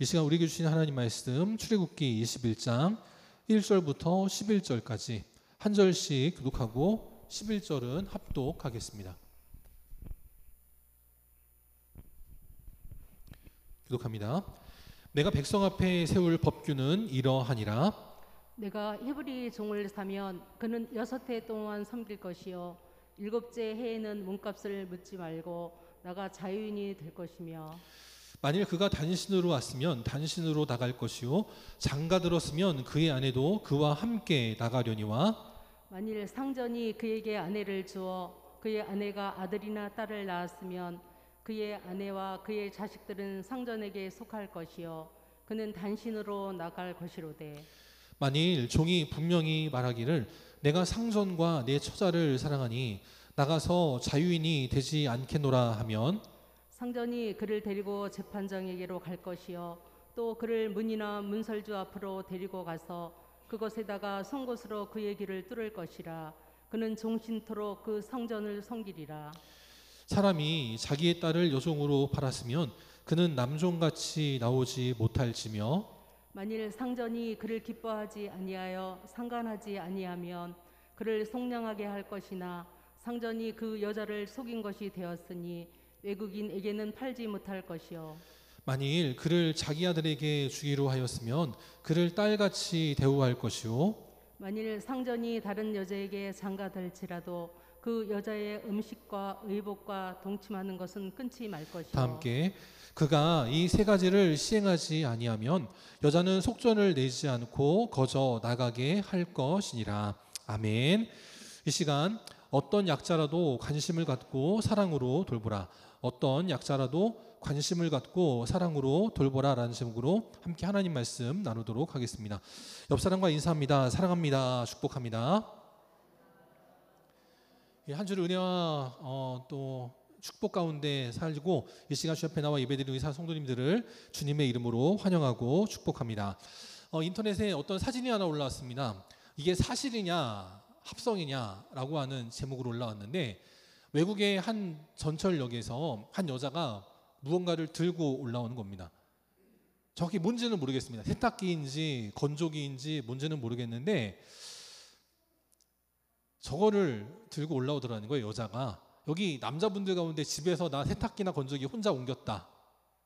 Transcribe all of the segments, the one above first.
이 시간 우리에게 주신 하나님 말씀 출애굽기 21장 1절부터 11절까지 한 절씩 교독하고 11절은 합독하겠습니다. 교독합니다. 내가 백성 앞에 세울 법규는 이러하니라. 내가 히브리 종을 사면 그는 6해 동안 섬길 것이요 7째 해에는 몸값을 묻지 말고 나가 자유인이 될 것이며, 만일 그가 단신으로 왔으면 단신으로 나갈 것이요 장가 들었으면 그의 아내도 그와 함께 나가려니와, 만일 상전이 그에게 아내를 주어 그의 아내가 아들이나 딸을 낳았으면 그의 아내와 그의 자식들은 상전에게 속할 것이요 그는 단신으로 나갈 것이로되, 만일 종이 분명히 말하기를 내가 상전과 내 처자를 사랑하니 나가서 자유인이 되지 않겠노라 하면, 상전이 그를 데리고 재판장에게로 갈 것이요 또 그를 문이나 문설주 앞으로 데리고 가서 그것에다가 송곳으로 그의 길을 뚫을 것이라. 그는 종신토록 그 상전을 섬기리라. 사람이 자기의 딸을 여종으로 팔았으면 그는 남종같이 나오지 못할지며, 만일 상전이 그를 기뻐하지 아니하여 상관하지 아니하면 그를 속량하게 할 것이나, 상전이 그 여자를 속인 것이 되었으니 외국인에게는 팔지 못할 것이요 만일 그를 자기 아들에게 주기로 하였으면 그를 딸같이 대우할 것이요, 만일 상전이 다른 여자에게 장가될지라도 그 여자의 음식과 의복과 동침하는 것은 끊지 말 것이요. 다 함께 그가 이 세 가지를 시행하지 아니하면 여자는 속전을 내지 않고 거저 나가게 할 것이니라. 아멘. 이 시간 어떤 약자라도 관심을 갖고 사랑으로 돌보라. 어떤 약자라도 관심을 갖고 사랑으로 돌보라 라는 제목으로 함께 하나님 말씀 나누도록 하겠습니다. 옆 사람과 인사합니다. 사랑합니다. 축복합니다. 한 주를 은혜와 또 축복 가운데 살고 이 시간 주 앞에 나와 예배드리는 의사 성도님들을 주님의 이름으로 환영하고 축복합니다. 인터넷에 어떤 사진이 하나 올라왔습니다. 이게 사실이냐 합성이냐라고 하는 제목으로 올라왔는데, 외국의 한 전철역에서 한 여자가 무언가를 들고 올라오는 겁니다. 정확히 뭔지는 모르겠습니다. 세탁기인지 건조기인지 뭔지는 모르겠는데 저거를 들고 올라오더라는 거예요. 여자가. 여기 남자분들 가운데 집에서 나 세탁기나 건조기 혼자 옮겼다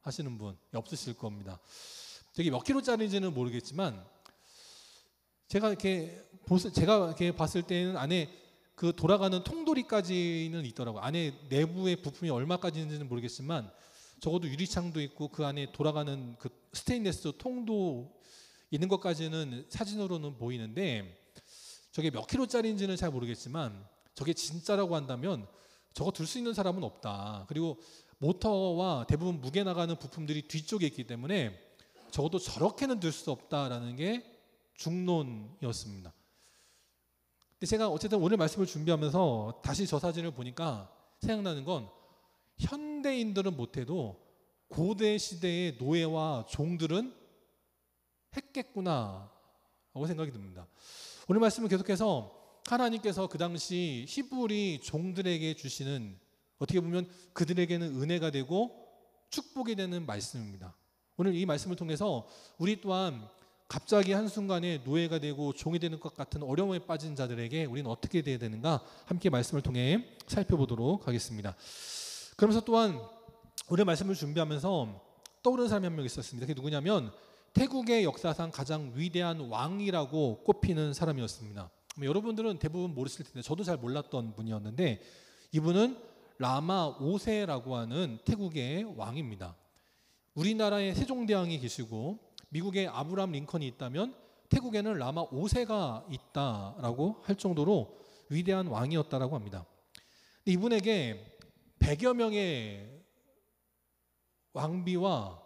하시는 분 없으실 겁니다. 저게 몇 킬로짜리인지는 모르겠지만 제가 이렇게 봤을 때는 안에 그 돌아가는 통돌이까지는 있더라고요. 안에 내부의 부품이 얼마까지인지는 모르겠지만 적어도 유리창도 있고 그 안에 돌아가는 그 스테인리스 통도 있는 것까지는 사진으로는 보이는데, 저게 몇 킬로짜리인지는 잘 모르겠지만 저게 진짜라고 한다면 저거 들 수 있는 사람은 없다. 그리고 모터와 대부분 무게 나가는 부품들이 뒤쪽에 있기 때문에 적어도 저렇게는 들 수 없다라는 게 중론이었습니다. 근데 제가 어쨌든 오늘 말씀을 준비하면서 다시 저 사진을 보니까 생각나는 건, 현대인들은 못해도 고대 시대의 노예와 종들은 했겠구나 라고 생각이 듭니다. 오늘 말씀을 계속해서 하나님께서 그 당시 히브리 종들에게 주시는, 어떻게 보면 그들에게는 은혜가 되고 축복이 되는 말씀입니다. 오늘 이 말씀을 통해서 우리 또한 갑자기 한순간에 노예가 되고 종이 되는 것 같은 어려움에 빠진 자들에게 우리는 어떻게 돼야 되는가 함께 말씀을 통해 살펴보도록 하겠습니다. 그러면서 또한 오늘 말씀을 준비하면서 떠오르는 사람이 한 명 있었습니다. 그게 누구냐면 태국의 역사상 가장 위대한 왕이라고 꼽히는 사람이었습니다. 여러분들은 대부분 모르실 텐데 저도 잘 몰랐던 분이었는데, 이분은 라마 5세라고 하는 태국의 왕입니다. 우리나라에 세종대왕이 계시고 미국에 아브라함 링컨이 있다면 태국에는 라마 5세가 있다라고 할 정도로 위대한 왕이었다라고 합니다. 근데 이분에게 100여 명의 왕비와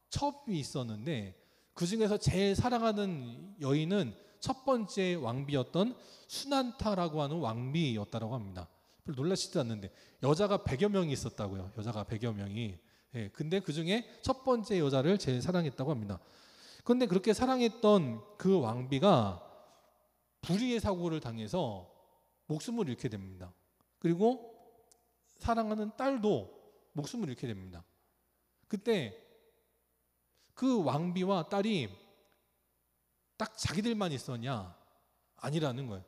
첩이 있었는데 그 중에서 제일 사랑하는 여인은 첫 번째 왕비였던 수난타라고 하는 왕비였다고 합니다. 별로 놀라시지 않는데 여자가 100여 명이 있었다고요. 여자가 100여 명이. 근데 그 중에 첫 번째 여자를 제일 사랑했다고 합니다. 그런데 그렇게 사랑했던 그 왕비가 불의의 사고를 당해서 목숨을 잃게 됩니다. 그리고 사랑하는 딸도 목숨을 잃게 됩니다. 그때 그 왕비와 딸이 딱 자기들만 있었냐? 아니라는 거예요.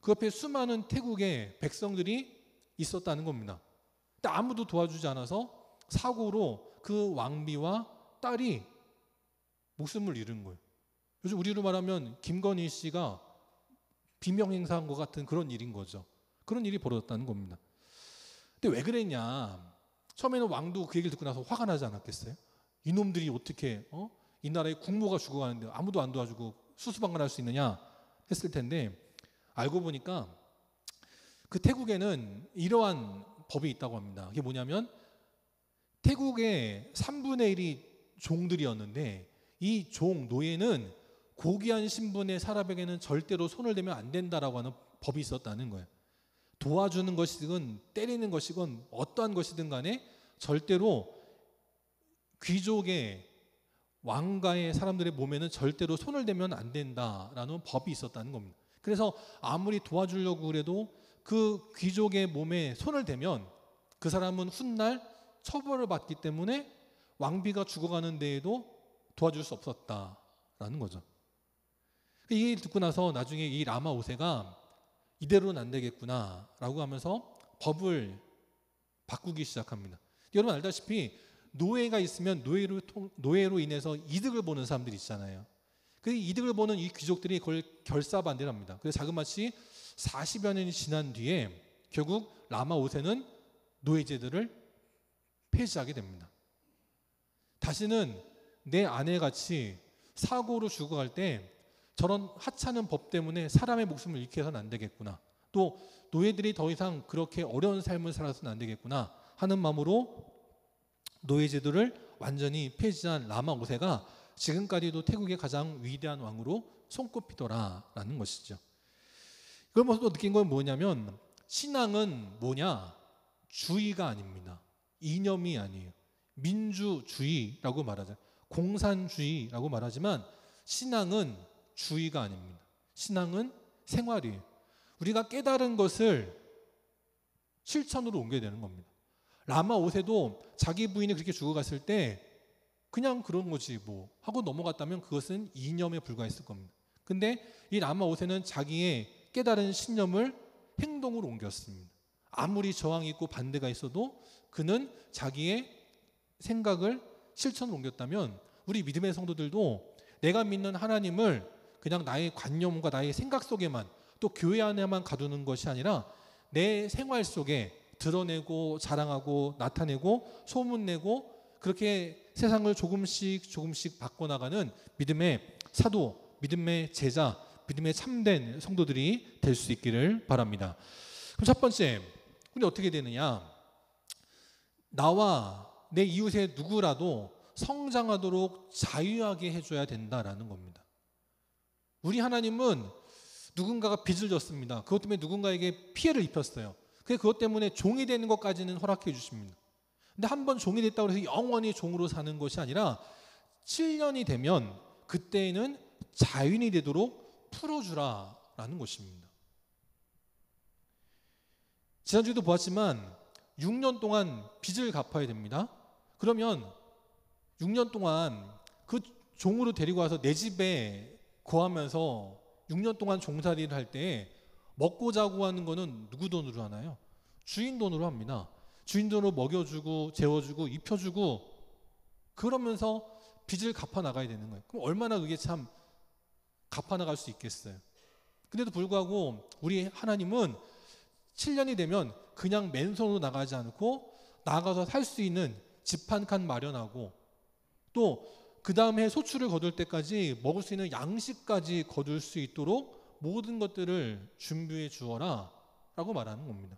그 옆에 수많은 태국의 백성들이 있었다는 겁니다. 근데 아무도 도와주지 않아서 사고로 그 왕비와 딸이 목숨을 잃은 거예요. 요즘 우리로 말하면 김건희 씨가 비명행사한 것 같은 그런 일인 거죠. 그런 일이 벌어졌다는 겁니다. 근데 왜 그랬냐? 처음에는 왕도 그 얘기를 듣고 나서 화가 나지 않았겠어요? 이놈들이 어떻게 이 나라의 국모가 죽어가는데 아무도 안 도와주고 수수방관할 수 있느냐 했을 텐데, 알고 보니까 그 태국에는 이러한 법이 있다고 합니다. 그게 뭐냐면 태국의 3분의 1이 종들이었는데 이 종 노예는 고귀한 신분의 사람에게는 절대로 손을 대면 안 된다라고 하는 법이 있었다는 거예요. 도와주는 것이든 때리는 것이건 어떠한 것이든 간에 절대로 귀족의 왕가의 사람들의 몸에는 절대로 손을 대면 안 된다라는 법이 있었다는 겁니다. 그래서 아무리 도와주려고 그래도 그 귀족의 몸에 손을 대면 그 사람은 훗날 처벌을 받기 때문에 왕비가 죽어가는 데에도 도와줄 수 없었다라는 거죠. 이 얘기를 듣고 나서 나중에 이 라마 5세가 이대로는 안 되겠구나라고 하면서 법을 바꾸기 시작합니다. 여러분 알다시피 노예가 있으면 노예로 인해서 이득을 보는 사람들이 있잖아요. 그 이득을 보는 이 귀족들이 그걸 결사반대를 합니다. 그래서 자그마치 40여 년이 지난 뒤에 결국 라마 5세는 노예제도를 폐지하게 됩니다. 다시는 내 아내같이 사고로 죽어갈 때 저런 하찮은 법 때문에 사람의 목숨을 잃게 해서는 안 되겠구나. 또 노예들이 더 이상 그렇게 어려운 삶을 살아서는 안 되겠구나 하는 마음으로 노예제도를 완전히 폐지한 라마 5세가 지금까지도 태국의 가장 위대한 왕으로 손꼽히더라라는 것이죠. 이걸 보면서 또 느낀 건 뭐냐면 신앙은 뭐냐? 주의가 아닙니다. 이념이 아니에요. 민주주의라고 말하죠. 공산주의라고 말하지만 신앙은 주의가 아닙니다. 신앙은 생활이에요. 우리가 깨달은 것을 실천으로 옮겨야 되는 겁니다. 라마 5세도 자기 부인이 그렇게 죽어갔을 때 그냥 그런 거지 뭐 하고 넘어갔다면 그것은 이념에 불과했을 겁니다. 근데 이 라마 5세는 자기의 깨달은 신념을 행동으로 옮겼습니다. 아무리 저항이 있고 반대가 있어도 그는 자기의 생각을 실천으로 옮겼다면 우리 믿음의 성도들도 내가 믿는 하나님을 그냥 나의 관념과 나의 생각 속에만 또 교회 안에만 가두는 것이 아니라 내 생활 속에 드러내고 자랑하고 나타내고 소문내고 그렇게 세상을 조금씩 바꿔나가는 믿음의 사도, 믿음의 제자, 믿음의 참된 성도들이 될 수 있기를 바랍니다. 그럼 첫 번째, 우리 어떻게 되느냐? 나와 내 이웃의 누구라도 성장하도록 자유하게 해줘야 된다라는 겁니다. 우리 하나님은 누군가가 빚을 졌습니다. 그것 때문에 누군가에게 피해를 입혔어요. 그것 때문에 종이 되는 것까지는 허락해 주십니다. 근데 한번 종이 됐다고 해서 영원히 종으로 사는 것이 아니라 7년이 되면 그때는 자유인이 되도록 풀어주라라는 것입니다. 지난주에도 보았지만 6년 동안 빚을 갚아야 됩니다. 그러면 6년 동안 그 종으로 데리고 와서 내 집에 거하면서 6년 동안 종살이를 할 때 먹고 자고 하는 거는 누구 돈으로 하나요? 주인 돈으로 합니다. 주인 돈으로 먹여주고 재워주고 입혀주고 그러면서 빚을 갚아 나가야 되는 거예요. 그럼 얼마나 그게 참 갚아 나갈 수 있겠어요. 근데도 불구하고 우리 하나님은 7년이 되면 그냥 맨손으로 나가지 않고 나가서 살 수 있는 집 한 칸 마련하고 또 그 다음 해 소출을 거둘 때까지 먹을 수 있는 양식까지 거둘 수 있도록 모든 것들을 준비해 주어라 라고 말하는 겁니다.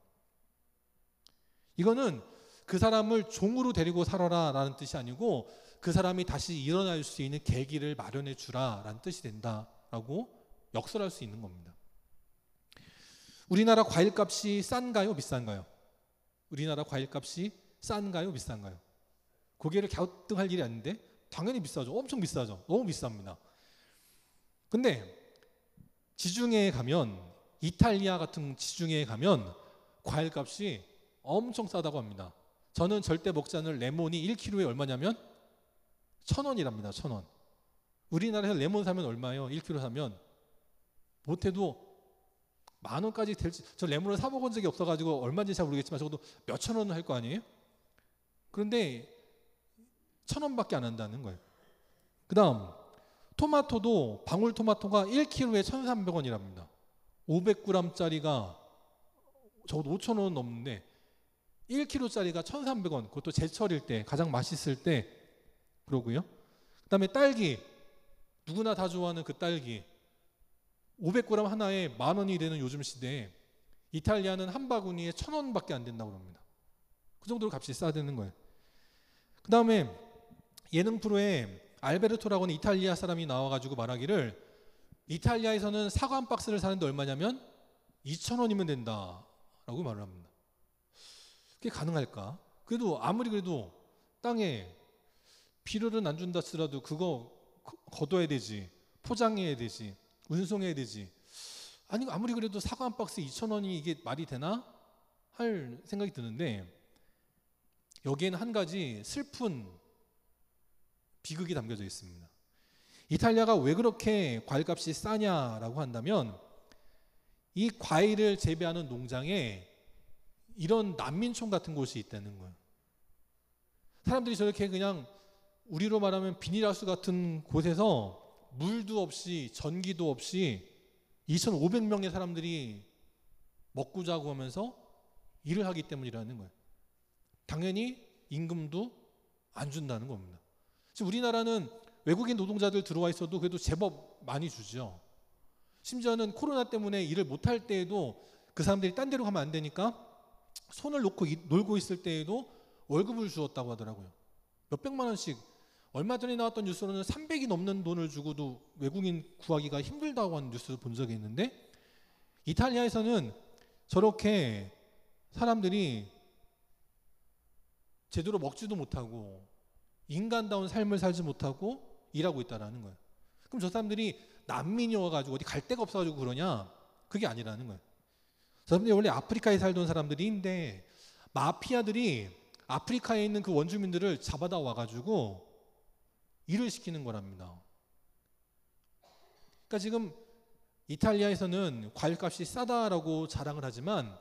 이거는 그 사람을 종으로 데리고 살아라 라는 뜻이 아니고 그 사람이 다시 일어날 수 있는 계기를 마련해 주라 라는 뜻이 된다라고 역설할 수 있는 겁니다. 우리나라 과일값이 싼가요? 비싼가요? 우리나라 과일값이 싼가요? 비싼가요? 고개를 갸우뚱할 일이 아닌데 당연히 비싸죠. 엄청 비싸죠. 너무 비쌉니다. 근데 지중해에 가면 이탈리아 같은 지중해에 가면 과일값이 엄청 싸다고 합니다. 저는 절대 먹지 않을 레몬이 1kg에 얼마냐면 1,000원이랍니다. 1,000원. 우리나라에서 레몬 사면 얼마예요? 1kg 사면 못해도 10,000원까지 될지, 저 레몬을 사 먹은 적이 없어가지고 얼마인지 잘 모르겠지만 적어도 몇천 원은 할 거 아니에요? 그런데 1,000원밖에 안 한다는 거예요. 그 다음 토마토도 방울토마토가 1kg에 1,300원이랍니다. 500g짜리가 적어도 5,000원 넘는데 1kg짜리가 1,300원. 그것도 제철일 때, 가장 맛있을 때. 그러고요. 그 다음에 딸기, 누구나 다 좋아하는 그 딸기, 500g 하나에 10,000원이 되는 요즘 시대에 이탈리아는 한 바구니에 1,000원밖에 안 된다고 합니다. 그 정도로 값이 싸다는 거예요. 그 다음에 예능 프로에 알베르토라고 하는 이탈리아 사람이 나와가지고 말하기를, 이탈리아에서는 사과 한 박스를 사는데 얼마냐면 2,000원이면 된다라고 말을 합니다. 그게 가능할까? 그래도 아무리 그래도 땅에 비료는 안 준다 쓰더라도 그거 걷어야 되지, 포장해야 되지, 운송해야 되지. 아니 아무리 그래도 사과 한 박스에 2,000원이 이게 말이 되나? 할 생각이 드는데, 여기에는 한 가지 슬픈 비극이 담겨져 있습니다. 이탈리아가 왜 그렇게 과일값이 싸냐라고 한다면, 이 과일을 재배하는 농장에 이런 난민촌 같은 곳이 있다는 거예요. 사람들이 저렇게 그냥 우리로 말하면 비닐하우스 같은 곳에서 물도 없이 전기도 없이 2,500명의 사람들이 먹고 자고 하면서 일을 하기 때문이라는 거예요. 당연히 임금도 안 준다는 겁니다. 지금 우리나라는 외국인 노동자들 들어와 있어도 그래도 제법 많이 주죠. 심지어는 코로나 때문에 일을 못할 때에도 그 사람들이 딴 데로 가면 안 되니까 손을 놓고 놀고 있을 때에도 월급을 주었다고 하더라고요. 몇백만 원씩. 얼마 전에 나왔던 뉴스로는 300이 넘는 돈을 주고도 외국인 구하기가 힘들다고 하는 뉴스를 본 적이 있는데, 이탈리아에서는 저렇게 사람들이 제대로 먹지도 못하고 인간다운 삶을 살지 못하고 일하고 있다는 거예요. 그럼 저 사람들이 난민이 와가지고 어디 갈 데가 없어가지고 그러냐? 그게 아니라는 거예요. 저 사람들이 원래 아프리카에 살던 사람들인데 마피아들이 아프리카에 있는 그 원주민들을 잡아다 와가지고 일을 시키는 거랍니다. 그러니까 지금 이탈리아에서는 과일값이 싸다라고 자랑을 하지만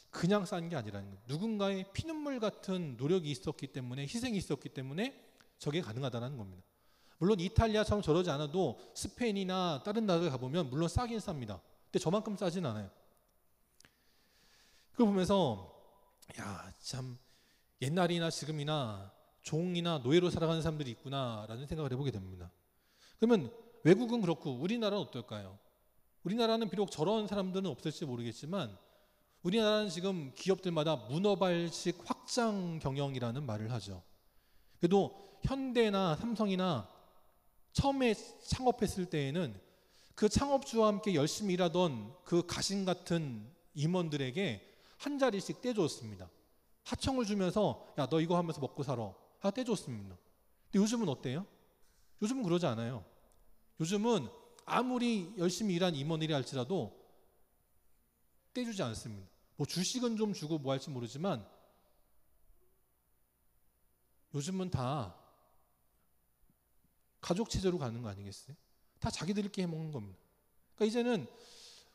그냥 싼 게 아니라는 거예요. 누군가의 피눈물 같은 노력이 있었기 때문에, 희생이 있었기 때문에 저게 가능하다는 겁니다. 물론 이탈리아처럼 저러지 않아도 스페인이나 다른 나라에 가보면 물론 싸긴 쌉니다. 근데 저만큼 싸진 않아요. 그걸 보면서 야, 참 옛날이나 지금이나 종이나 노예로 살아가는 사람들이 있구나라는 생각을 해보게 됩니다. 그러면 외국은 그렇고 우리나라는 어떨까요? 우리나라는 비록 저런 사람들은 없을지 모르겠지만 우리나라는 지금 기업들마다 문어발식 확장 경영이라는 말을 하죠. 그래도 현대나 삼성이나 처음에 창업했을 때에는 그 창업주와 함께 열심히 일하던 그 가신 같은 임원들에게 한 자리씩 떼줬습니다. 하청을 주면서 야, 너 이거 하면서 먹고 살아. 떼줬습니다. 근데 요즘은 어때요? 요즘은 그러지 않아요. 요즘은 아무리 열심히 일한 임원이라 할지라도 떼주지 않습니다. 뭐 주식은 좀 주고 뭐 할지 모르지만 요즘은 다 가족 체제로 가는 거 아니겠어요? 다 자기들끼리 해먹는 겁니다. 그러니까 이제는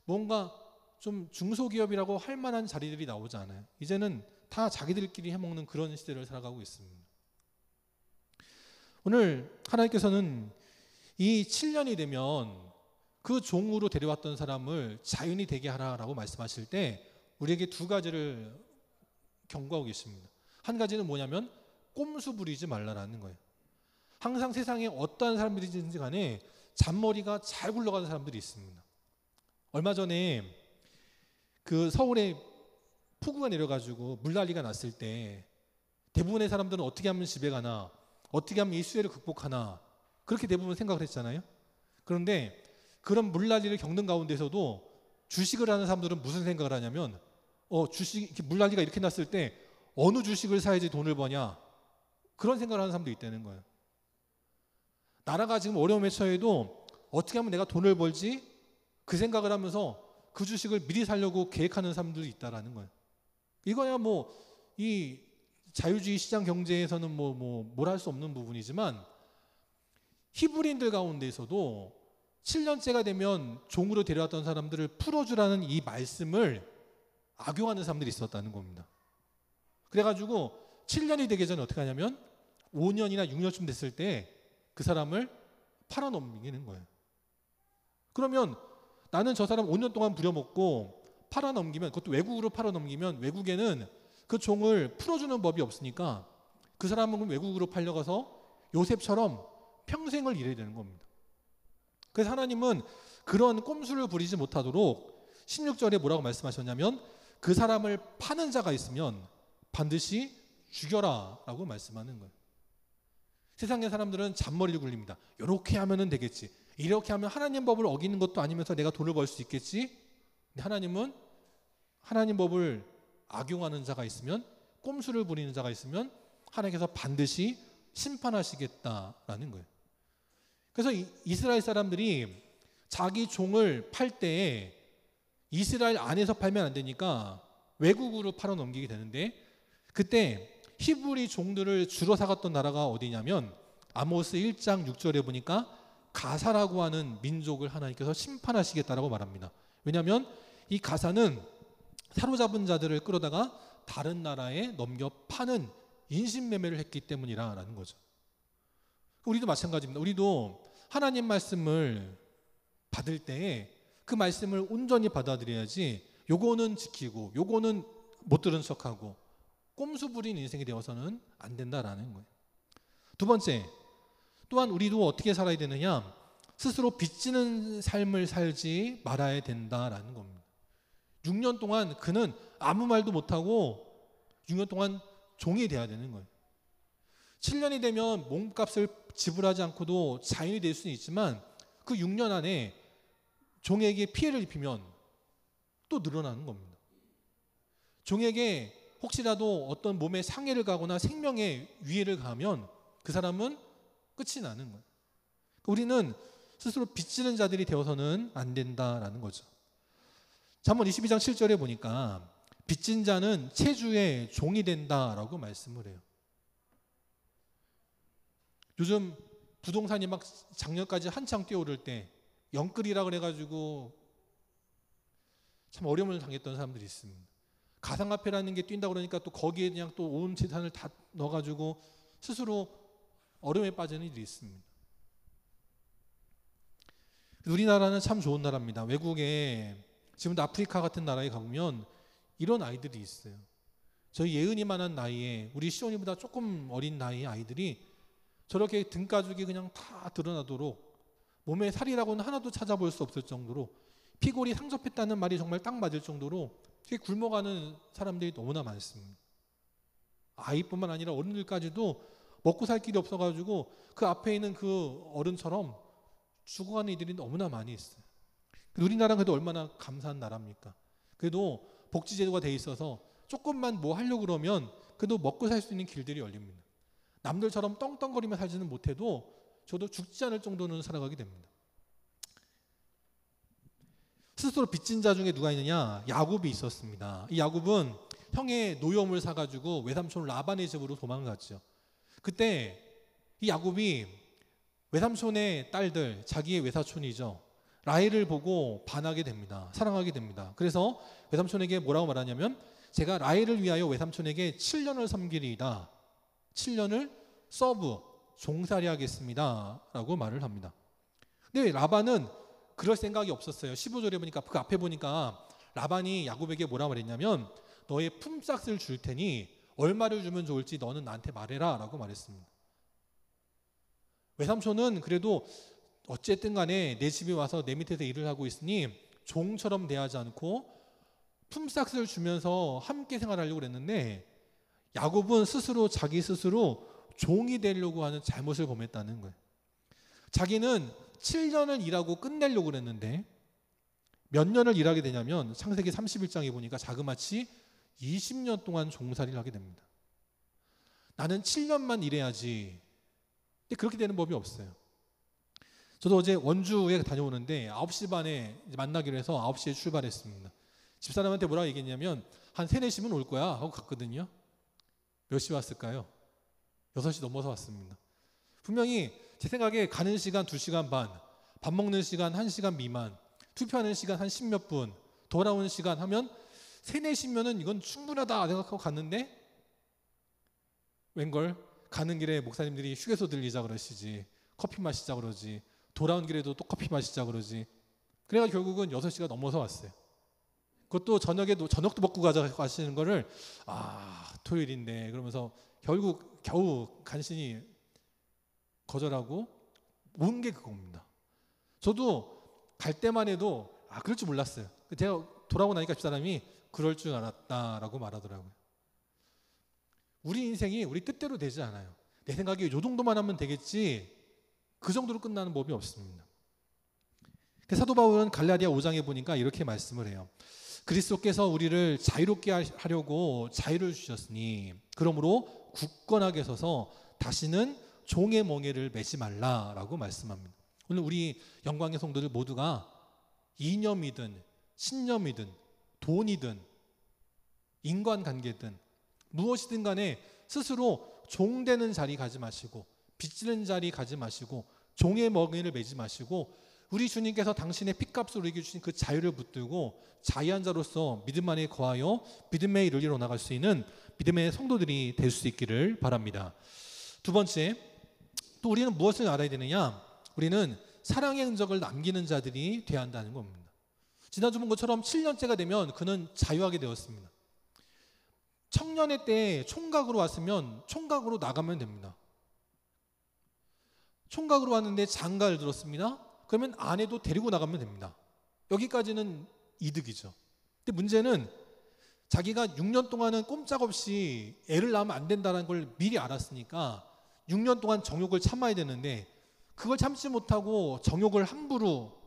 뭔가 좀 중소기업이라고 할 만한 자리들이 나오지 않아요. 이제는 다 자기들끼리 해먹는 그런 시대를 살아가고 있습니다. 오늘 하나님께서는 이 7년이 되면 그 종으로 데려왔던 사람을 자연이 되게 하라라고 말씀하실 때 우리에게 두 가지를 경고하고 계십니다. 한 가지는 뭐냐면 꼼수 부리지 말라라는 거예요. 항상 세상에 어떠한 사람들이든지 간에 잔머리가 잘 굴러가는 사람들이 있습니다. 얼마 전에 그 서울에 폭우가 내려가지고 물난리가 났을 때 대부분의 사람들은 어떻게 하면 집에 가나, 어떻게 하면 이 수해를 극복하나, 그렇게 대부분 생각을 했잖아요. 그런데 그런 물난리를 겪는 가운데서도 주식을 하는 사람들은 무슨 생각을 하냐면 주식 물난리가 이렇게 났을 때 어느 주식을 사야지 돈을 버냐, 그런 생각을 하는 사람도 있다는 거예요. 나라가 지금 어려움에 처해도 어떻게 하면 내가 돈을 벌지, 그 생각을 하면서 그 주식을 미리 사려고 계획하는 사람들이 있다라는 거예요. 이거야 뭐 이 자유주의 시장 경제에서는 뭘 할 수 없는 부분이지만 히브리인들 가운데에서도 7년째가 되면 종으로 데려왔던 사람들을 풀어주라는 이 말씀을 악용하는 사람들이 있었다는 겁니다. 그래가지고 7년이 되기 전에 어떻게 하냐면 5년이나 6년쯤 됐을 때 그 사람을 팔아넘기는 거예요. 그러면 나는 저 사람 5년 동안 부려먹고 팔아넘기면, 그것도 외국으로 팔아넘기면 외국에는 그 종을 풀어주는 법이 없으니까 그 사람은 외국으로 팔려가서 요셉처럼 평생을 일해야 되는 겁니다. 그래서 하나님은 그런 꼼수를 부리지 못하도록 16절에 뭐라고 말씀하셨냐면 그 사람을 파는 자가 있으면 반드시 죽여라 라고 말씀하는 거예요. 세상의 사람들은 잔머리를 굴립니다. 이렇게 하면 되겠지, 이렇게 하면 하나님 법을 어기는 것도 아니면서 내가 돈을 벌 수 있겠지. 근데 하나님은 하나님 법을 악용하는 자가 있으면, 꼼수를 부리는 자가 있으면 하나님께서 반드시 심판하시겠다라는 거예요. 그래서 이스라엘 사람들이 자기 종을 팔 때에 이스라엘 안에서 팔면 안 되니까 외국으로 팔아넘기게 되는데, 그때 히브리 종들을 주로 사갔던 나라가 어디냐면 아모스 1장 6절에 보니까 가사라고 하는 민족을 하나님께서 심판하시겠다라고 말합니다. 왜냐하면 이 가사는 사로잡은 자들을 끌어다가 다른 나라에 넘겨 파는 인신매매를 했기 때문이라는 거죠. 우리도 마찬가지입니다. 우리도 하나님 말씀을 받을 때에 그 말씀을 온전히 받아들여야지 요거는 지키고 요거는 못 들은 척하고 꼼수 부린 인생이 되어서는 안 된다라는 거예요. 두 번째, 또한 우리도 어떻게 살아야 되느냐, 스스로 빚지는 삶을 살지 말아야 된다라는 겁니다. 6년 동안 그는 아무 말도 못하고 6년 동안 종이 돼야 되는 거예요. 7년이 되면 몸값을 지불하지 않고도 자인이 될 수는 있지만 그 6년 안에 종에게 피해를 입히면 또 늘어나는 겁니다. 종에게 혹시라도 어떤 몸에 상해를 가거나 생명에 위해를 가하면 그 사람은 끝이 나는 거예요. 우리는 스스로 빚지는 자들이 되어서는 안 된다라는 거죠. 잠언 22장 7절에 보니까 빚진 자는 체주의 종이 된다라고 말씀을 해요. 요즘 부동산이 막 작년까지 한창 뛰어오를 때 영끌이라 그래가지고 참 어려움을 당했던 사람들이 있습니다. 가상화폐라는 게 뛴다고 그러니까 또 거기에 그냥 또 온 재산을 다 넣어가지고 스스로 어려움에 빠지는 일이 있습니다. 우리나라는 참 좋은 나라입니다. 외국에 지금도 아프리카 같은 나라에 가보면 이런 아이들이 있어요. 저희 예은이만한 나이에, 우리 시온이보다 조금 어린 나이의 아이들이 저렇게 등가죽이 그냥 다 드러나도록 몸에 살이라고는 하나도 찾아볼 수 없을 정도로 피골이 상접했다는 말이 정말 딱 맞을 정도로 굶어가는 사람들이 너무나 많습니다. 아이뿐만 아니라 어른들까지도 먹고 살 길이 없어가지고 그 앞에 있는 그 어른처럼 죽어가는 이들이 너무나 많이 있어요. 우리나라는 그래도 얼마나 감사한 나라입니까? 그래도 복지제도가 돼 있어서 조금만 뭐 하려고 그러면 그래도 먹고 살 수 있는 길들이 열립니다. 남들처럼 떵떵거리며 살지는 못해도 저도 죽지 않을 정도는 살아가게 됩니다. 스스로 빚진 자 중에 누가 있느냐? 야곱이 있었습니다. 이 야곱은 형의 노염을 사가지고 외삼촌 라반의 집으로 도망갔죠. 그때 이 야곱이 외삼촌의 딸들, 자기의 외사촌이죠, 라헬을 보고 반하게 됩니다. 사랑하게 됩니다. 그래서 외삼촌에게 뭐라고 말하냐면 제가 라헬을 위하여 외삼촌에게 7년을 섬기리이다. 7년을 서브, 종살이 하겠습니다 라고 말을 합니다. 근데 라반은 그럴 생각이 없었어요. 15절에 보니까 그 앞에 보니까 라반이 야곱에게 뭐라 말했냐면 너의 품삯을 줄 테니 얼마를 주면 좋을지 너는 나한테 말해라 라고 말했습니다. 외삼촌은 그래도 어쨌든 간에 내 집에 와서 내 밑에서 일을 하고 있으니 종처럼 대하지 않고 품삯을 주면서 함께 생활하려고 그랬는데 야곱은 자기 스스로 종이 되려고 하는 잘못을 범했다는 거예요. 자기는 7년을 일하고 끝내려고 그랬는데 몇 년을 일하게 되냐면 창세기 31장에 보니까 자그마치 20년 동안 종살이를 하게 됩니다. 나는 7년만 일해야지. 근데 그렇게 되는 법이 없어요. 저도 어제 원주에 다녀오는데 9시 반에 만나기로 해서 9시에 출발했습니다. 집사람한테 뭐라고 얘기했냐면 한 3, 4시면 올 거야 하고 갔거든요. 몇 시 왔을까요? 6시 넘어서 왔습니다. 분명히 제 생각에 가는 시간 2시간 반, 밥 먹는 시간 1시간 미만, 투표하는 시간 한 10몇 분, 돌아오는 시간 하면 3, 4시면은 이건 충분하다 생각하고 갔는데 웬걸 가는 길에 목사님들이 휴게소 들리자 그러시지, 커피 마시자 그러지, 돌아온 길에도 또 커피 마시자 그러지. 그래가지고 결국은 6시가 넘어서 왔어요. 그것도 저녁도 먹고 가자 하시는 거를 토요일인데 그러면서 결국 겨우 간신히 거절하고 온 게 그겁니다. 저도 갈 때만 해도 그럴 줄 몰랐어요. 제가 돌아오고 나니까 집사람이 그럴 줄 알았다라고 말하더라고요. 우리 인생이 우리 뜻대로 되지 않아요. 내 생각에 요 정도만 하면 되겠지 그 정도로 끝나는 법이 없습니다. 사도 바울은 갈라디아 5장에 보니까 이렇게 말씀을 해요. 그리스도께서 우리를 자유롭게 하려고 자유를 주셨으니 그러므로 굳건하게 서서 다시는 종의 멍에를 매지 말라라고 말씀합니다. 오늘 우리 영광의 성도들 모두가 이념이든 신념이든 돈이든 인간관계든 무엇이든 간에 스스로 종되는 자리 가지 마시고 빚지는 자리 가지 마시고 종의 멍에를 매지 마시고 우리 주님께서 당신의 핏값으로 우리에게 주신 그 자유를 붙들고 자유한 자로서 믿음 안에 거하여 믿음의 일을 이뤄 나갈 수 있는 믿음의 성도들이 될 수 있기를 바랍니다. 두 번째, 또 우리는 무엇을 알아야 되느냐? 우리는 사랑의 흔적을 남기는 자들이 되어야 한다는 겁니다. 지난주 본 것처럼 7년째가 되면 그는 자유하게 되었습니다. 청년의 때에 총각으로 왔으면 총각으로 나가면 됩니다. 총각으로 왔는데 장가를 들었습니다. 그러면 아내도 데리고 나가면 됩니다. 여기까지는 이득이죠. 근데 문제는 자기가 6년 동안은 꼼짝없이 애를 낳으면 안 된다는 걸 미리 알았으니까 6년 동안 정욕을 참아야 되는데 그걸 참지 못하고 정욕을 함부로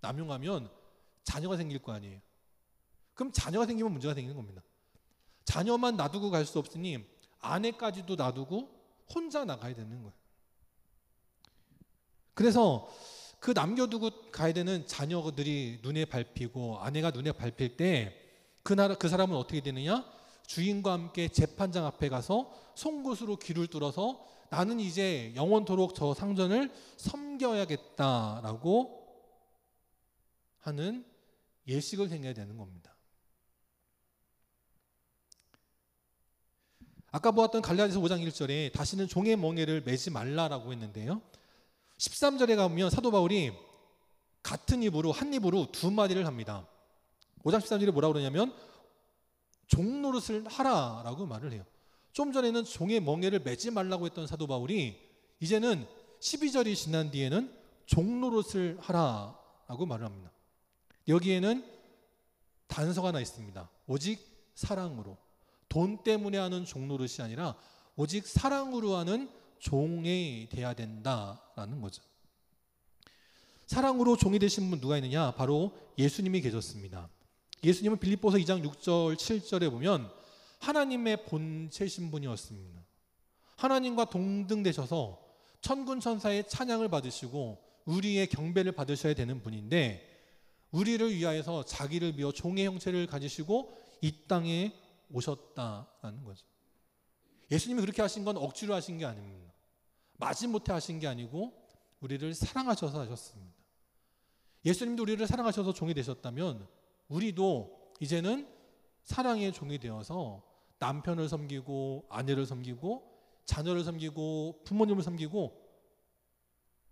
남용하면 자녀가 생길 거 아니에요. 그럼 자녀가 생기면 문제가 생기는 겁니다. 자녀만 놔두고 갈 수 없으니 아내까지도 놔두고 혼자 나가야 되는 거예요. 그래서 그 남겨두고 가야 되는 자녀들이 눈에 밟히고 아내가 눈에 밟힐 때 그 사람은 어떻게 되느냐? 주인과 함께 재판장 앞에 가서 송곳으로 귀를 뚫어서 나는 이제 영원토록 저 상전을 섬겨야겠다라고 하는 예식을 행해야 되는 겁니다. 아까 보았던 갈라디아서 5장 1절에 다시는 종의 멍에를 매지 말라라고 했는데요. 13절에 가보면 사도 바울이 같은 입으로 한 입으로 두 마디를 합니다. 5장 13절에 뭐라고 그러냐면 종 노릇을 하라라고 말을 해요. 좀 전에는 종의 멍에를 매지 말라고 했던 사도 바울이 이제는 12절이 지난 뒤에는 종 노릇을 하라라고 말을 합니다. 여기에는 단서가 하나 있습니다. 오직 사랑으로. 돈 때문에 하는 종 노릇이 아니라 오직 사랑으로 하는 종이 돼야 된다라는 거죠. 사랑으로 종이 되신 분 누가 있느냐? 바로 예수님이 계셨습니다. 예수님은 빌립보서 2장 6절 7절에 보면 하나님의 본체신 분이었습니다. 하나님과 동등되셔서 천군 천사의 찬양을 받으시고 우리의 경배를 받으셔야 되는 분인데 우리를 위하여서 자기를 비워 종의 형체를 가지시고 이 땅에 오셨다라는 거죠. 예수님이 그렇게 하신 건 억지로 하신 게 아닙니다. 마지못해 하신 게 아니고 우리를 사랑하셔서 하셨습니다. 예수님도 우리를 사랑하셔서 종이 되셨다면 우리도 이제는 사랑의 종이 되어서 남편을 섬기고 아내를 섬기고 자녀를 섬기고 부모님을 섬기고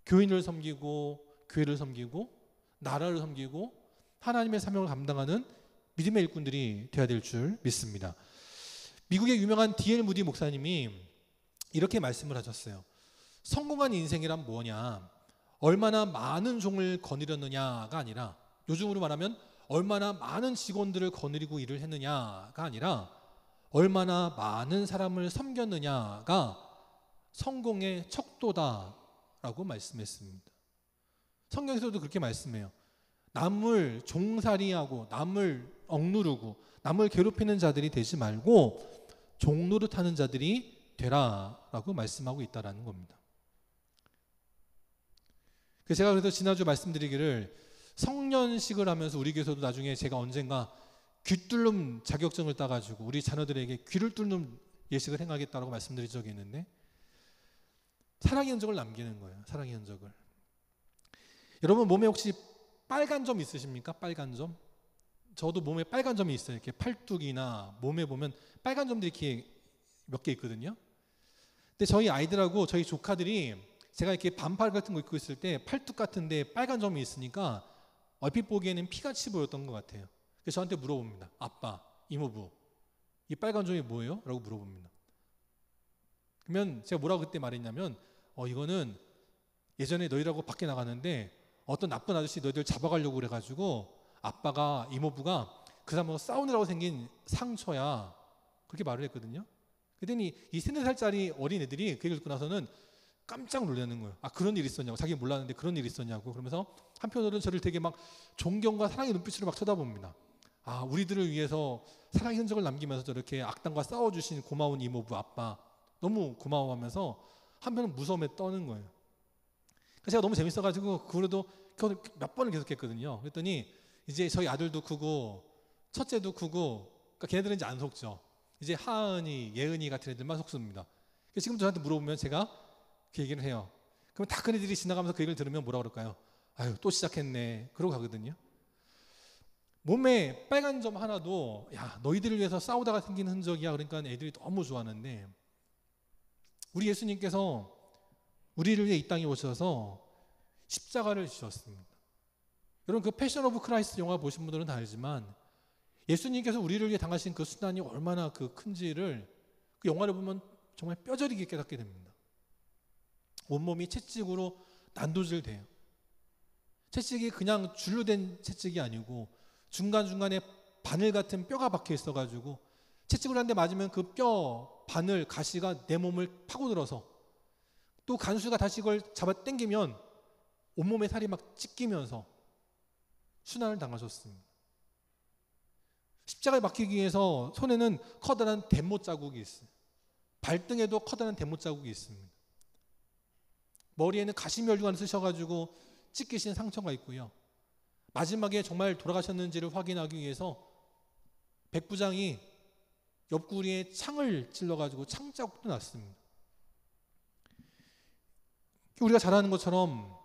교인을 섬기고 교회를 섬기고 나라를 섬기고 하나님의 사명을 감당하는 믿음의 일꾼들이 되어야 될 줄 믿습니다. 미국의 유명한 D.L. 무디 목사님이 이렇게 말씀을 하셨어요. 성공한 인생이란 뭐냐? 얼마나 많은 종을 거느렸느냐가 아니라 요즘으로 말하면 얼마나 많은 직원들을 거느리고 일을 했느냐가 아니라 얼마나 많은 사람을 섬겼느냐가 성공의 척도다라고 말씀했습니다. 성경에서도 그렇게 말씀해요. 남을 종살이하고 남을 억누르고 남을 괴롭히는 자들이 되지 말고 종노릇하는 자들이 되라라고 말씀하고 있다라는 겁니다. 제가 그래서 지난주 말씀드리기를 성년식을 하면서 우리 교회에서도 나중에 제가 언젠가 귀뚫는 자격증을 따가지고 우리 자녀들에게 귀를 뚫는 예식을 행하겠다라고 말씀드린 적이 있는데 사랑의 흔적을 남기는 거예요. 사랑의 흔적을. 여러분 몸에 혹시 빨간 점 있으십니까? 빨간 점? 저도 몸에 빨간 점이 있어요. 이렇게 팔뚝이나 몸에 보면 빨간 점들이 이렇게 몇 개 있거든요. 근데 저희 아이들하고 저희 조카들이 제가 이렇게 반팔 같은 거 입고 있을 때 팔뚝 같은데 빨간 점이 있으니까 얼핏 보기에는 피같이 보였던 것 같아요. 그래서 저한테 물어봅니다. 아빠, 이모부, 이 빨간 점이 뭐예요? 라고 물어봅니다. 그러면 제가 뭐라고 그때 말했냐면 이거는 예전에 너희라고 밖에 나가는데 어떤 나쁜 아저씨 너희들 잡아가려고 그래가지고 아빠가 이모부가 그 사람하고 싸우느라고 생긴 상처야. 그렇게 말을 했거든요. 그랬더니 이 3-4살짜리 어린애들이 그 얘기를 듣고 나서는 깜짝 놀라는 거예요. 아, 그런 일이 있었냐고. 자기 몰랐는데 그런 일이 있었냐고. 그러면서 한편으로는 저를 되게 막 존경과 사랑의 눈빛으로 막 쳐다봅니다. 아, 우리들을 위해서 사랑의 흔적을 남기면서 저렇게 악당과 싸워주신 고마운 이모부 아빠 너무 고마워하면서 한편은 무서움에 떠는 거예요. 그래서 제가 너무 재밌어가지고 그 후로도 몇 번을 계속했거든요. 그랬더니 이제 저희 아들도 크고 첫째도 크고 그러니까 걔네들은 이제 안 속죠. 이제 하은이, 예은이 같은 애들만 속습니다. 그래서 지금 저한테 물어보면 제가 그 얘기를 해요. 그럼 다 큰 애들이 지나가면서 그 얘기를 들으면 뭐라 그럴까요? 아유, 또 시작했네. 그러고 가거든요. 몸에 빨간 점 하나도 야, 너희들을 위해서 싸우다가 생긴 흔적이야. 그러니까 애들이 너무 좋아하는데 우리 예수님께서 우리를 위해 이 땅에 오셔서 십자가를 지셨습니다. 여러분 그 패션 오브 크라이스트 영화 보신 분들은 다 알지만 예수님께서 우리를 위해 당하신 그 수단이 얼마나 그 큰지를 그 영화를 보면 정말 뼈저리게 깨닫게 됩니다. 온몸이 채찍으로 난도질돼요. 채찍이 그냥 줄로 된 채찍이 아니고 중간중간에 바늘 같은 뼈가 박혀 있어가지고 채찍으로 한 대 맞으면 그 뼈 바늘 가시가 내 몸을 파고들어서 또 간수가 다시 그걸 잡아 당기면 온몸에 살이 막 찢기면서 순환을 당하셨습니다. 십자가에 박히기 위해서 손에는 커다란 대못 자국이 있어요. 발등에도 커다란 대못 자국이 있습니다. 머리에는 가시면류관을 쓰셔가지고 찢기신 상처가 있고요. 마지막에 정말 돌아가셨는지를 확인하기 위해서 백부장이 옆구리에 창을 찔러가지고 창자국도 났습니다. 우리가 잘 아는 것처럼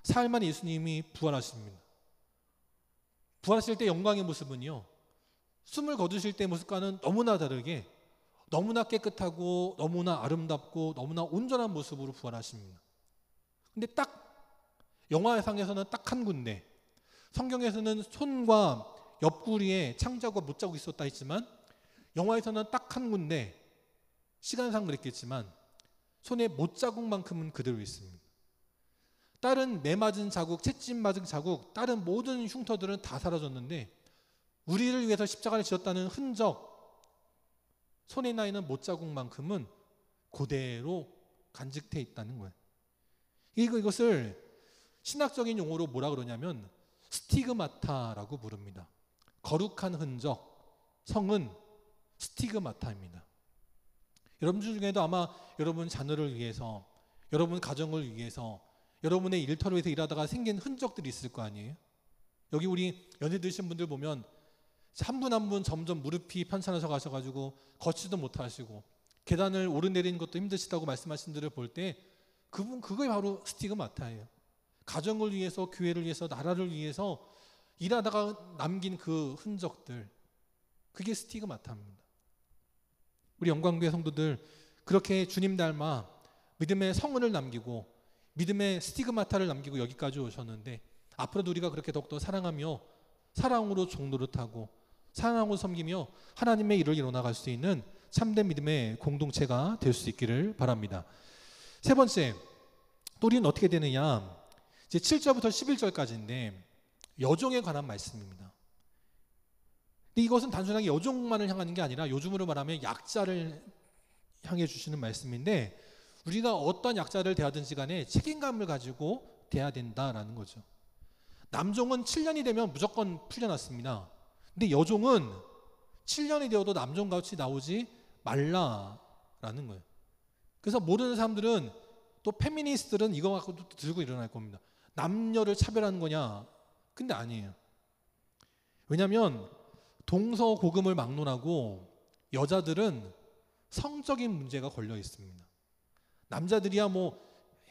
사흘 만에 예수님이 부활하십니다. 부활하실 때 영광의 모습은요, 숨을 거두실 때 모습과는 너무나 다르게 너무나 깨끗하고 너무나 아름답고 너무나 온전한 모습으로 부활하십니다. 근데 딱 영화상에서는 딱 한 군데, 성경에서는 손과 옆구리에 창자국과 못자국이 있었다 했지만 영화에서는 딱 한 군데, 시간상 그랬겠지만 손에 못자국만큼은 그대로 있습니다. 다른 매 맞은 자국, 채찍 맞은 자국, 다른 모든 흉터들은 다 사라졌는데 우리를 위해서 십자가를 지었다는 흔적, 손에 나 있는 못자국만큼은 그대로 간직돼 있다는 거예요. 이것을 신학적인 용어로 뭐라 그러냐면 스티그마타라고 부릅니다. 거룩한 흔적, 성은 스티그마타입니다. 여러분 중에도 아마 여러분 자녀를 위해서, 여러분 가정을 위해서, 여러분의 일터를 위해서 일하다가 생긴 흔적들이 있을 거 아니에요? 여기 우리 연세 드신 분들 보면 한 분 한 분 점점 무릎이 편찮아져 가셔가지고 걷지도 못하시고 계단을 오르내리는 것도 힘드시다고 말씀하신 분들을 볼 때 그게 바로 스티그마타예요. 가정을 위해서, 교회를 위해서, 나라를 위해서 일하다가 남긴 그 흔적들, 그게 스티그마타입니다. 우리 영광교회 성도들 그렇게 주님 닮아 믿음의 성은을 남기고 믿음의 스티그마타를 남기고 여기까지 오셨는데 앞으로도 우리가 그렇게 더욱더 사랑하며 사랑으로 종노릇하고 사랑으로 섬기며 하나님의 일을 이뤄나갈 수 있는 참된 믿음의 공동체가 될 수 있기를 바랍니다. 세 번째, 또 우리는 어떻게 되느냐, 이제 7절부터 11절까지인데 여종에 관한 말씀입니다. 근데 이것은 단순하게 여종만을 향하는 게 아니라 요즘으로 말하면 약자를 향해 주시는 말씀인데 우리가 어떤 약자를 대하든지 간에 책임감을 가지고 대해야 된다라는 거죠. 남종은 7년이 되면 무조건 풀려났습니다. 근데 여종은 7년이 되어도 남종같이 나오지 말라라는 거예요. 그래서 모르는 사람들은, 또 페미니스트들은 이거 갖고 또 들고 일어날 겁니다. 남녀를 차별하는 거냐? 근데 아니에요. 왜냐하면 동서고금을 막론하고 여자들은 성적인 문제가 걸려 있습니다. 남자들이야 뭐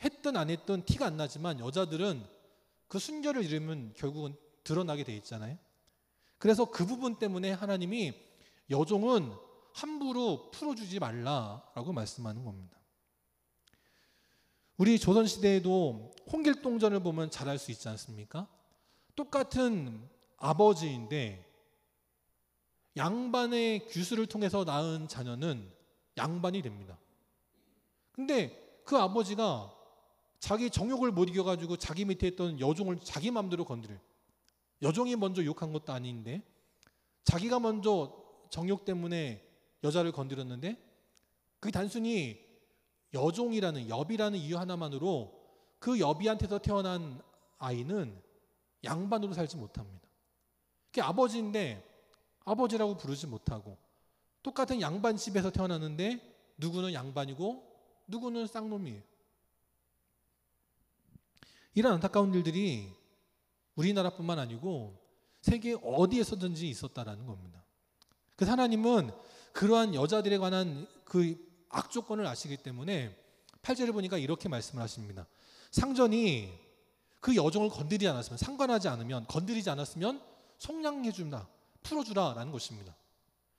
했든 안 했든 티가 안 나지만 여자들은 그 순결을 잃으면 결국은 드러나게 돼 있잖아요. 그래서 그 부분 때문에 하나님이 여종은 함부로 풀어주지 말라라고 말씀하는 겁니다. 우리 조선시대에도 홍길동전을 보면 잘 알 수 있지 않습니까? 똑같은 아버지인데 양반의 규수를 통해서 낳은 자녀는 양반이 됩니다. 근데 그 아버지가 자기 정욕을 못 이겨가지고 자기 밑에 있던 여종을 자기 마음대로 건드려요. 여종이 먼저 욕한 것도 아닌데 자기가 먼저 정욕 때문에 여자를 건드렸는데 그게 단순히 여종이라는 여비라는 이유 하나만으로 그 여비한테서 태어난 아이는 양반으로 살지 못합니다. 그게 아버지인데 아버지라고 부르지 못하고 똑같은 양반 집에서 태어났는데 누구는 양반이고 누구는 쌍놈이에요. 이런 안타까운 일들이 우리나라뿐만 아니고 세계 어디에서든지 있었다라는 겁니다. 그래서 하나님은 그러한 여자들에 관한 그 악조건을 아시기 때문에 8절에 보니까 이렇게 말씀을 하십니다. 상전이 그 여종을 건드리지 않았으면, 상관하지 않으면, 건드리지 않았으면 속량해준다, 풀어주라라는 것입니다.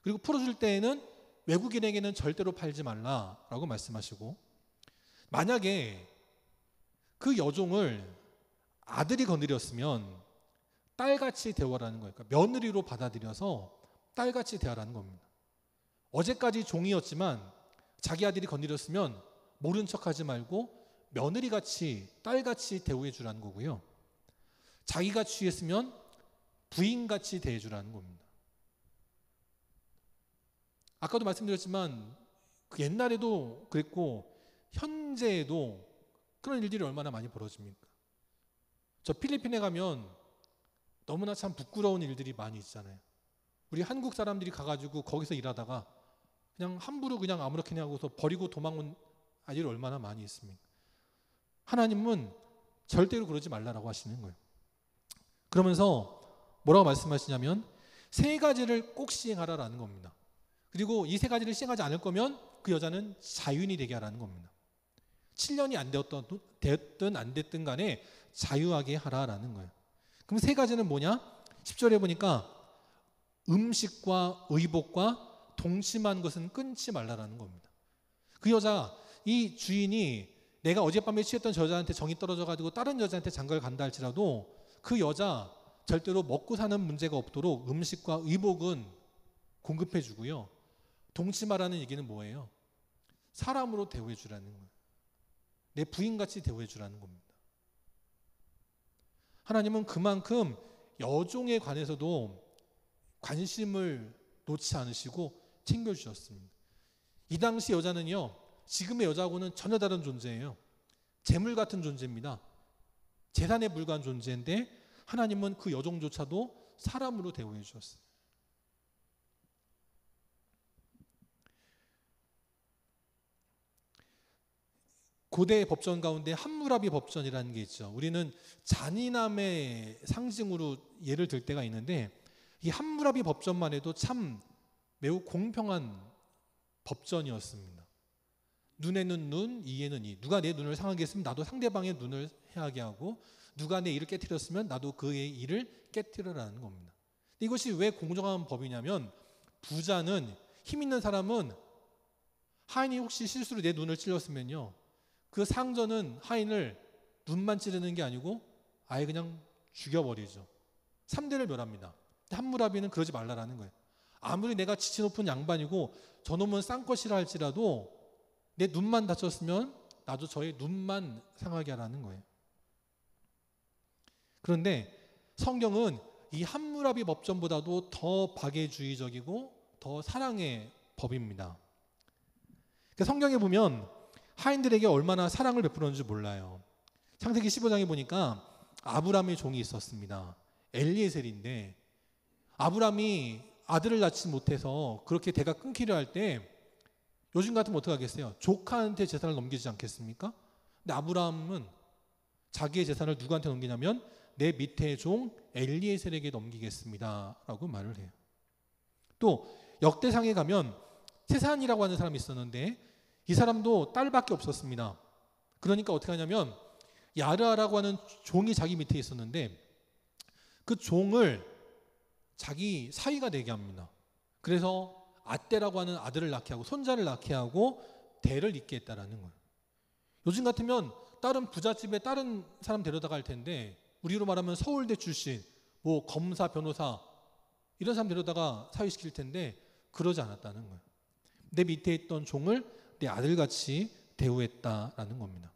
그리고 풀어줄 때에는 외국인에게는 절대로 팔지 말라라고 말씀하시고, 만약에 그 여종을 아들이 건드렸으면 딸같이 대화라는 거예요. 그러니까 며느리로 받아들여서 딸같이 대하라는 겁니다. 어제까지 종이었지만 자기 아들이 건드렸으면 모른 척하지 말고 며느리같이 딸같이 대우해 주라는 거고요. 자기가 취했으면 부인같이 대해 주라는 겁니다. 아까도 말씀드렸지만 그 옛날에도 그랬고 현재에도 그런 일들이 얼마나 많이 벌어집니까? 저 필리핀에 가면 너무나 참 부끄러운 일들이 많이 있잖아요. 우리 한국 사람들이 가가지고 거기서 일하다가 그냥 함부로 그냥 아무렇게나 하고서 버리고 도망온 아이들이 얼마나 많이 있습니까? 하나님은 절대로 그러지 말라라고 하시는 거예요. 그러면서 뭐라고 말씀하시냐면 세 가지를 꼭 시행하라라는 겁니다. 그리고 이 세 가지를 시행하지 않을 거면 그 여자는 자유인이 되게 하라는 겁니다. 7년이 안 됐든 안 됐든 간에 자유하게 하라라는 거예요. 그럼 세 가지는 뭐냐? 10절에 보니까 음식과 의복과 동침한 것은 끊지 말라라는 겁니다. 그 여자, 이 주인이 내가 어젯밤에 취했던 저 여자한테 정이 떨어져가지고 다른 여자한테 장가를 간다 할지라도 그 여자 절대로 먹고 사는 문제가 없도록 음식과 의복은 공급해 주고요. 동침하라는 얘기는 뭐예요? 사람으로 대우해 주라는 거예요. 내 부인같이 대우해 주라는 겁니다. 하나님은 그만큼 여종에 관해서도 관심을 놓지 않으시고 챙겨주셨습니다. 이 당시 여자는요, 지금의 여자하고는 전혀 다른 존재예요. 재물 같은 존재입니다. 재산에 불과한 존재인데 하나님은 그 여종조차도 사람으로 대우해 주셨어요. 고대 법전 가운데 함무라비 법전이라는 게 있죠. 우리는 잔인함의 상징으로 예를 들 때가 있는데 이 함무라비 법전만 해도 참 매우 공평한 법전이었습니다. 눈에는 눈, 이에는 이. 누가 내 눈을 상하게 했으면 나도 상대방의 눈을 해하게 하고 누가 내 이를 깨트렸으면 나도 그의 이를 깨트려라는 겁니다. 이것이 왜 공정한 법이냐면 부자는, 힘 있는 사람은 하인이 혹시 실수로 내 눈을 찔렀으면요, 그 상전은 하인을 눈만 찌르는 게 아니고 아예 그냥 죽여버리죠. 3대를 멸합니다. 함무라비는 그러지 말라라는 거예요. 아무리 내가 지체 높은 양반이고 저놈은 쌍것이라 할지라도 내 눈만 다쳤으면 나도 저의 눈만 상하게 하라는 거예요. 그런데 성경은 이 함무라비 법전보다도 더 박애주의적이고 더 사랑의 법입니다. 성경에 보면 하인들에게 얼마나 사랑을 베풀었는지 몰라요. 창세기 15장에 보니까 아브라함의 종이 있었습니다. 엘리에셀인데 아브라함이 아들을 낳지 못해서 그렇게 대가 끊기려 할 때 요즘 같으면 어떻게 하겠어요? 조카한테 재산을 넘기지 않겠습니까? 근데 아브라함은 자기의 재산을 누구한테 넘기냐면 내 밑에 종 엘리에셀에게 넘기겠습니다 라고 말을 해요. 또 역대상에 가면 세산이라고 하는 사람이 있었는데 이 사람도 딸밖에 없었습니다. 그러니까 어떻게 하냐면 야르아라고 하는 종이 자기 밑에 있었는데 그 종을 자기 사위가 되게 합니다. 그래서 아떼라고 하는 아들을 낳게 하고 손자를 낳게 하고 대를 잇게 했다라는 거예요. 요즘 같으면 다른 부잣집에 다른 사람 데려다가 할 텐데 우리로 말하면 서울대 출신 뭐 검사 변호사 이런 사람 데려다가 사위시킬 텐데 그러지 않았다는 거예요. 내 밑에 있던 종을 내 아들같이 대우했다라는 겁니다.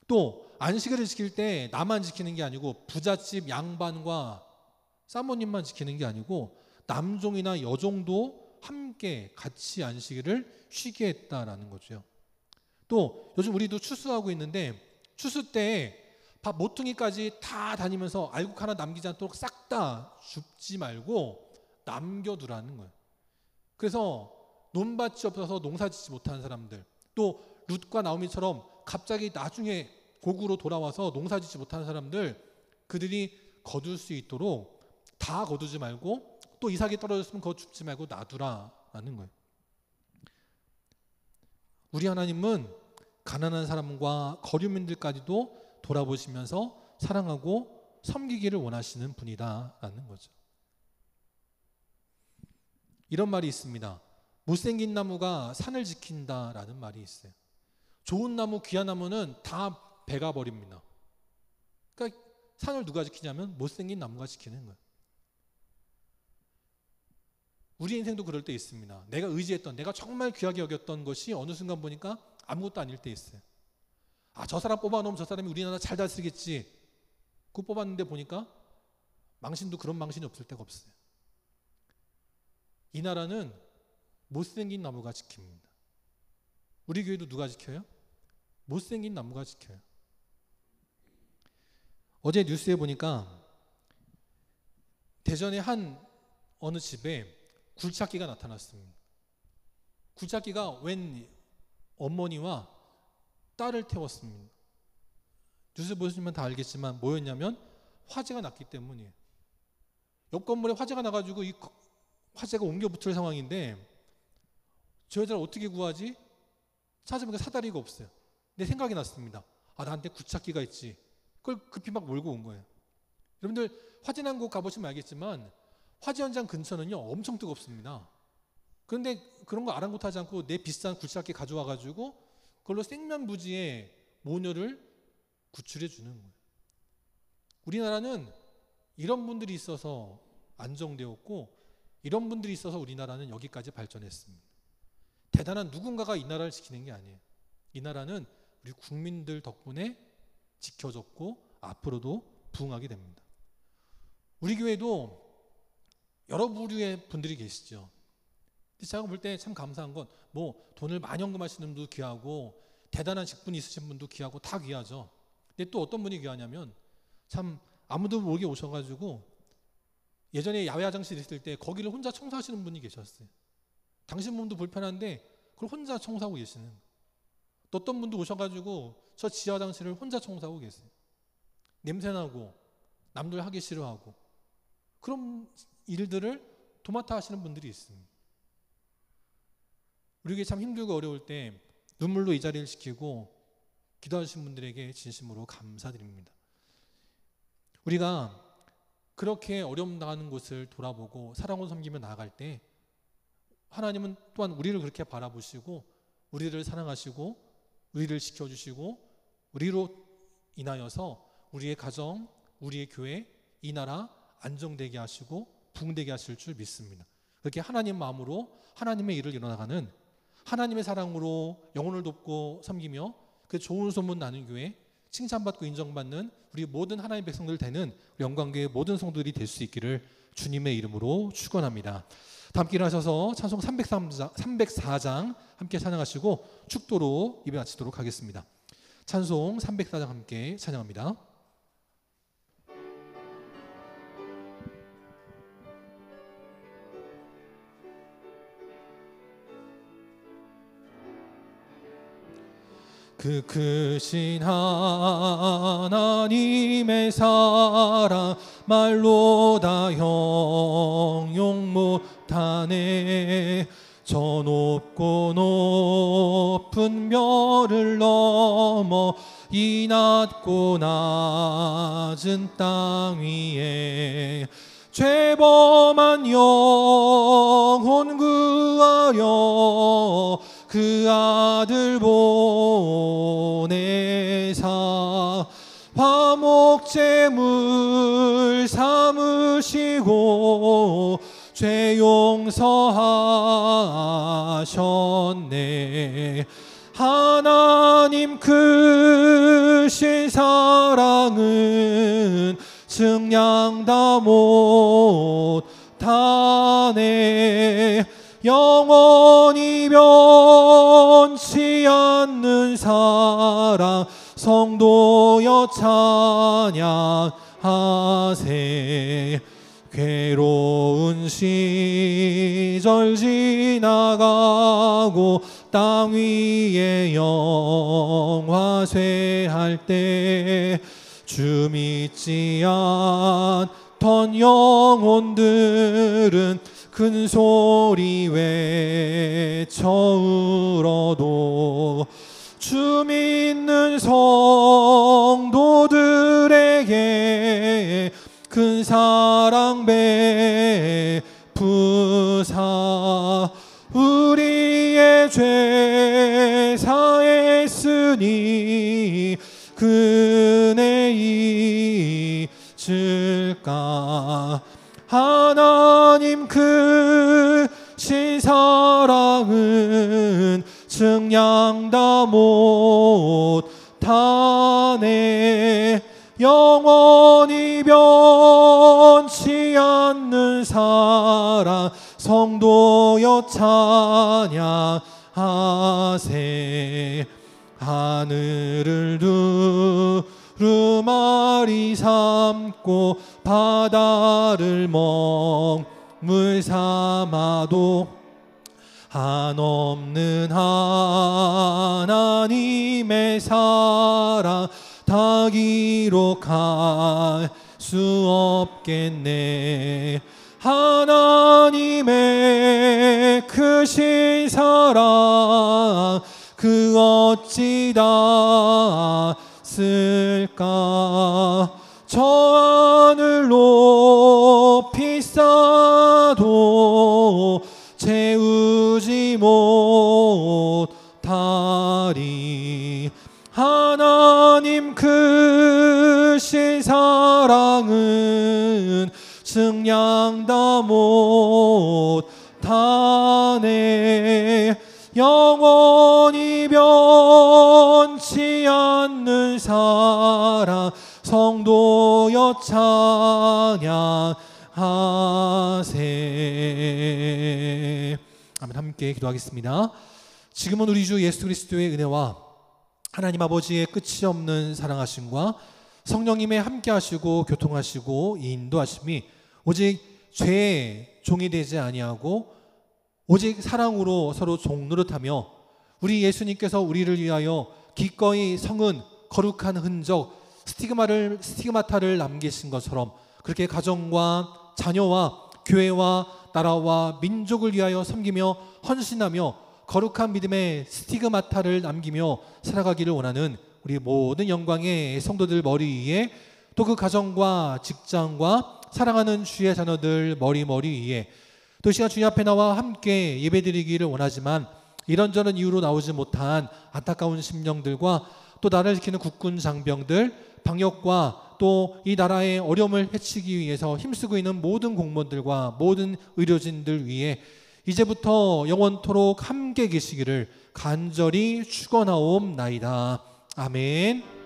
또 안식일을 지킬 때 나만 지키는 게 아니고 부잣집 양반과 사모님만 지키는 게 아니고 남종이나 여종도 함께 같이 안식일을 쉬게 했다라는 거죠. 또 요즘 우리도 추수하고 있는데 추수 때 밥 모퉁이까지 다 다니면서 알곡 하나 남기지 않도록 싹 다 줍지 말고 남겨두라는 거예요. 그래서 논밭이 없어서 농사짓지 못하는 사람들, 또 룻과 나오미처럼 갑자기 나중에 고국으로 돌아와서 농사짓지 못하는 사람들, 그들이 거둘 수 있도록 다 거두지 말고 또 이삭이 떨어졌으면 그거 줍지 말고 놔두라라는 거예요. 우리 하나님은 가난한 사람과 거류민들까지도 돌아보시면서 사랑하고 섬기기를 원하시는 분이다라는 거죠. 이런 말이 있습니다. 못생긴 나무가 산을 지킨다라는 말이 있어요. 좋은 나무, 귀한 나무는 다 베가 버립니다. 그러니까 산을 누가 지키냐면 못생긴 나무가 지키는 거예요. 우리 인생도 그럴 때 있습니다. 내가 의지했던, 내가 정말 귀하게 여겼던 것이 어느 순간 보니까 아무것도 아닐 때 있어요. 아, 저 사람 뽑아놓으면 저 사람이 우리나라 잘 다스리겠지. 그거 뽑았는데 보니까 망신도 그런 망신이 없을 때가 없어요. 이 나라는 못생긴 나무가 지킵니다. 우리 교회도 누가 지켜요? 못생긴 나무가 지켜요. 어제 뉴스에 보니까 대전의 한 어느 집에 굴착기가 나타났습니다. 굴착기가 웬 어머니와 딸을 태웠습니다. 뉴스 보시면 다 알겠지만 뭐였냐면 화재가 났기 때문이에요. 옆 건물에 화재가 나가지고 이 화재가 옮겨 붙을 상황인데 저 여자를 어떻게 구하지? 찾아보니까 사다리가 없어요. 내 생각이 났습니다. 아, 나한테 굴착기가 있지. 그걸 급히 막 몰고 온 거예요. 여러분들 화재 난 곳 가보시면 알겠지만 화재 현장 근처는요 엄청 뜨겁습니다. 그런데 그런 거 아랑곳하지 않고 내 비싼 굴착기 가져와가지고 그걸로 생면부지의 모녀를 구출해 주는 거예요. 우리나라는 이런 분들이 있어서 안정되었고 이런 분들이 있어서 우리나라는 여기까지 발전했습니다. 대단한 누군가가 이 나라를 지키는 게 아니에요. 이 나라는 우리 국민들 덕분에 지켜졌고 앞으로도 부흥하게 됩니다. 우리 교회도 여러 부류의 분들이 계시죠. 제가 볼 때 참 감사한 건 뭐 돈을 많이 헌금하시는 분도 귀하고 대단한 직분이 있으신 분도 귀하고 다 귀하죠. 근데 또 어떤 분이 귀하냐면 참 아무도 모르게 오셔가지고 예전에 야외 화장실 있을 때 거기를 혼자 청소하시는 분이 계셨어요. 당신 몸도 불편한데 그걸 혼자 청소하고 계시는. 또 어떤 분도 오셔가지고 저 지하 화장실을 혼자 청소하고 계세요. 냄새나고 남들 하기 싫어하고 그런 일들을 도맡아 하시는 분들이 있습니다. 우리에게 참 힘들고 어려울 때 눈물로 이 자리를 지키고 기도하신 분들에게 진심으로 감사드립니다. 우리가 그렇게 어려움 당하는 곳을 돌아보고 사랑으로 섬기며 나아갈 때 하나님은 또한 우리를 그렇게 바라보시고 우리를 사랑하시고 우리를 지켜주시고 우리로 인하여서 우리의 가정, 우리의 교회, 이 나라 안정되게 하시고 부흥되게 하실 줄 믿습니다. 그렇게 하나님 마음으로 하나님의 일을 이뤄나가는 하나님의 사랑으로 영혼을 돕고 섬기며 그 좋은 소문 나는 교회, 칭찬받고 인정받는 우리 모든 하나님의 백성들 되는 영광교회 모든 성도들이 될 수 있기를 주님의 이름으로 축원합니다. 다 함께 일어나셔서 찬송 304장 함께 찬양하시고 축도로 예배 마치도록 하겠습니다. 찬송 304장 함께 찬양합니다. 그 크신 하나님의 사랑 말로 다 형용 못하네. 저 높고 높은 별을 넘어 이 낮고 낮은 땅 위에 죄범한 영혼 구하려 그 아들 보내사 화목제물 삼으시고 죄 용서하셨네. 하나님 크신 사랑은 증량다 못하네. 영원히 변치 않는 사랑 성도여 찬양하세. 괴로운 시절 지나가고 땅 위에 영화쇠할 때 주 믿지 않던 영혼들은 큰 소리 외쳐 울어도 주 믿는 성도들에게 큰 사랑 베푸사 우리의 죄 사했으니 그네 잊을까. 하나님 크신 사랑은 증량다 못하네. 영원히 변치 않는 사랑 성도여 찬양하세. 하늘을 두루마리 삼고 바다를 먹물 삼아도 한없는 하나님의 사랑 다 기록할 수 없겠네. 하나님의 크신 사랑 그 어찌 다 쓸까. 저 하늘 높이 쌓아도 채우지 못하리. 하나님 크신 사랑은 증량다 못하네. 영원히 변치 않는 사랑 성도여 찬양하세. 아멘. 함께 기도하겠습니다. 지금은 우리 주 예수 그리스도의 은혜와 하나님 아버지의 끝이 없는 사랑하심과 성령님의 함께하시고 교통하시고 인도하심이 오직 죄의 종이 되지 아니하고 오직 사랑으로 서로 종노릇하며 우리 예수님께서 우리를 위하여 기꺼이 성은 거룩한 흔적 스티그마타를 남기신 것처럼 그렇게 가정과 자녀와 교회와 나라와 민족을 위하여 섬기며 헌신하며 거룩한 믿음의 스티그마타를 남기며 살아가기를 원하는 우리 모든 영광의 성도들 머리 위에 또 그 가정과 직장과 사랑하는 주의 자녀들 머리 위에 또 이 시간 주님 앞에 나와 함께 예배드리기를 원하지만 이런저런 이유로 나오지 못한 안타까운 심령들과 또 나라를 지키는 국군 장병들, 방역과 또 이 나라의 어려움을 해치기 위해서 힘쓰고 있는 모든 공무원들과 모든 의료진들 위해 이제부터 영원토록 함께 계시기를 간절히 축원하옵나이다. 아멘.